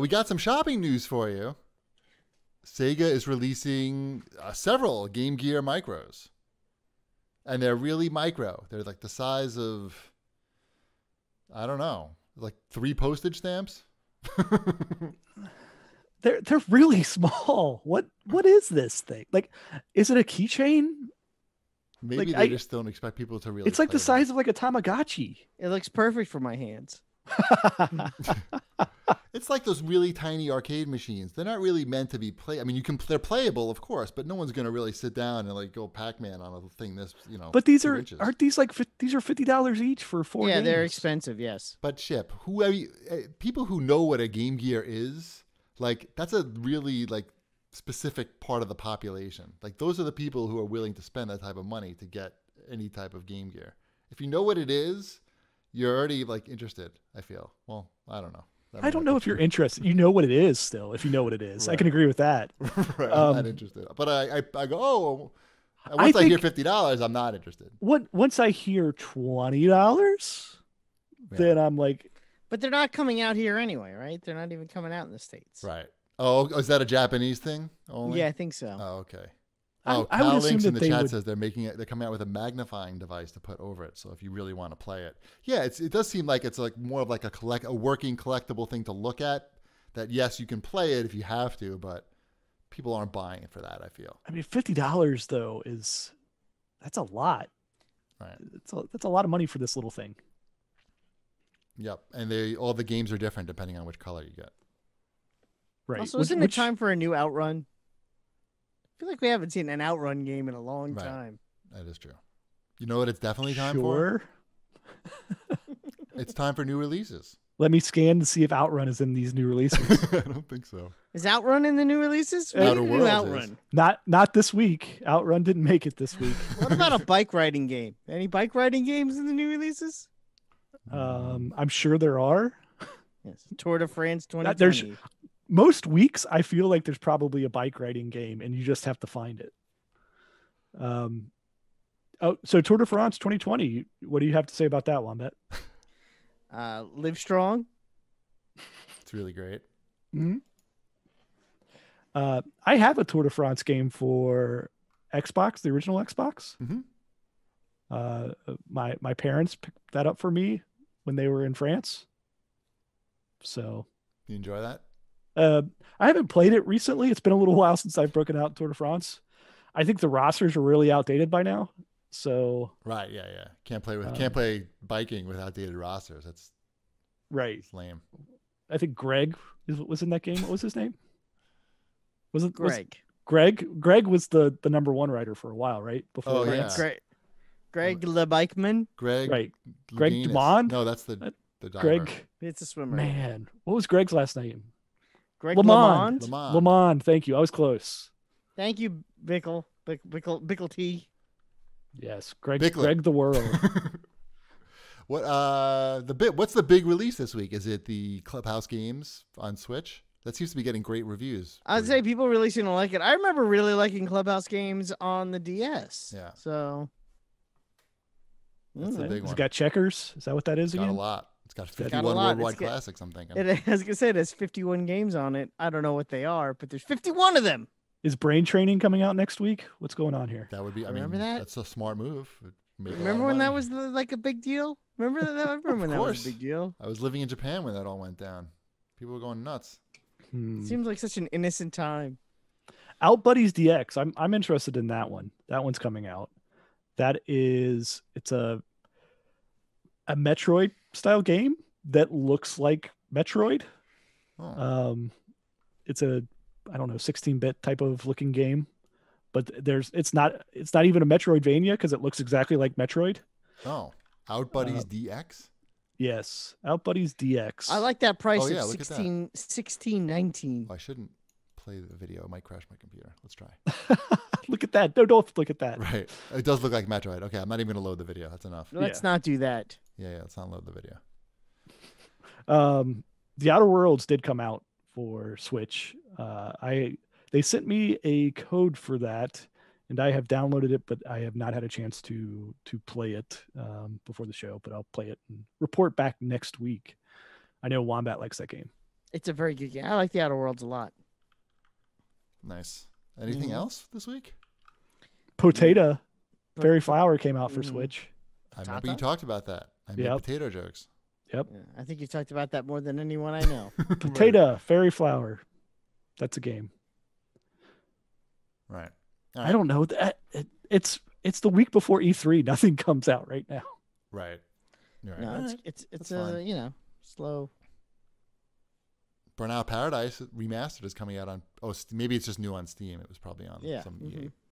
We got some shopping news for you. Sega is releasing several Game Gear micros. And they're really micro. They're like the size of, I don't know, like 3 postage stamps. They're really small. What is this thing? Like, is it a keychain? Maybe like, they just don't expect people to really. It's like the size of like a Tamagotchi. It looks perfect for my hands. It's like those really tiny arcade machines. They're not really meant to be play. I mean, they're playable, of course, but no one's going to really sit down and like go Pac-Man on a thing this, But these 2 inches. aren't these like these are $50 each for 4 games? Yeah, they're expensive. Yes. But Chip, people who know what a Game Gear is, like that's a really like specific part of the population. Like those are the people who are willing to spend that type of money to get any type of Game Gear. If you know what it is, you're already like interested. I feel. Well, I don't know. I don't know if you're interested. You know what it is still, if you know what it is. Right. I can agree with that. Right, I'm not interested. But I go, oh, once I hear $50, I'm not interested. Once I hear $20, then I'm like... But they're not coming out here anyway, right? They're not even coming out in the States. Right. Oh, is that a Japanese thing only? Yeah, I think so. Oh, okay. I would assume Links that in the chat would... says they're coming out with a magnifying device to put over it. So if you really want to play it, yeah, it does seem like it's like more of like a working collectible thing to look at. That yes, you can play it if you have to, but people aren't buying it for that. I feel. I mean, $50 though that's a lot. Right. That's a lot of money for this little thing. Yep, and all the games are different depending on which color you get. Right. Also, isn't it time for a new Outrun? I feel like we haven't seen an Outrun game in a long time. That is true. You know what it's definitely time for? It's time for new releases. Let me scan to see if Outrun is in these new releases. I don't think so. Is Outrun in the new releases? Outer Worlds Outrun. Not this week. Outrun didn't make it this week. What about a bike riding game? Any bike riding games in the new releases? I'm sure there are. Yes. Tour de France 2020. Most weeks, I feel like there's probably a bike riding game, and you just have to find it. So Tour de France 2020. What do you have to say about that, Wombat? Live strong. It's really great. Mm-hmm. I have a Tour de France game for Xbox, the original Xbox. Mm-hmm. My parents picked that up for me when they were in France. So you enjoy that? I haven't played it recently. It's been a little while since I've broken out Tour de France. I think the rosters are really outdated by now. So right, yeah. Can't play biking with outdated rosters. That's right. It's lame. I think Greg was in that game. What was his name? Was it Greg? Greg was the number 1 rider for a while, right? Before France. Greg Le Bikeman. Greg. Right. Greg DeMond? No, that's the diver. Greg. It's a swimmer. Man, what was Greg's last name? Greg LeMond. LeMond. Thank you. I was close. Thank you, Bickle T. Yes, Greg. Bickler. Greg the World. What's the big release this week? Is it the Clubhouse games on Switch? That seems to be getting great reviews. I'd say people really seem to like it. I remember really liking Clubhouse games on the DS. Yeah. So that's the big one. It's got checkers. Is that what that is again? Got a lot. It's got 51 worldwide classics, I'm thinking. I was going to say there's 51 games on it. I don't know what they are, but there's 51 of them. Is Brain Training coming out next week? What's going on here? That would be, remember that? That's a smart move. Remember when that was like a big deal? Remember that? I remember when that was a big deal. I was living in Japan when that all went down. People were going nuts. It seems like such an innocent time. Outbuddies DX. I'm interested in that one. That one's coming out. It's a Metroid style game that looks like Metroid. Oh. It's a 16-bit type of looking game, but it's not even a Metroidvania because it looks exactly like Metroid. Oh, Outbuddies DX. Yes, Outbuddies DX. I like that price of $16.19. I shouldn't play the video. It might crash my computer. Let's try. Look at that. No, don't look at that. Right. It does look like Metroid. Okay, I'm not even going to load the video. That's enough. Let's not do that. Yeah, let's not load the video. The Outer Worlds did come out for Switch. They sent me a code for that, and I have downloaded it, but I have not had a chance to play it before the show. But I'll play it and report back next week. I know Wombat likes that game. It's a very good game. I like the Outer Worlds a lot. Nice. Anything else this week? Potato Fairy Flower came out for Switch. I remember you talked about that. I made potato jokes. Yep. Yeah, I think you talked about that more than anyone I know. Potato Fairy Flower. That's a game. Right. I don't know. It's the week before E3. Nothing comes out right now. Right. Right. No, it's slow. Burnout Paradise Remastered is coming out on. Oh, maybe it's just new on Steam. It was probably on some EA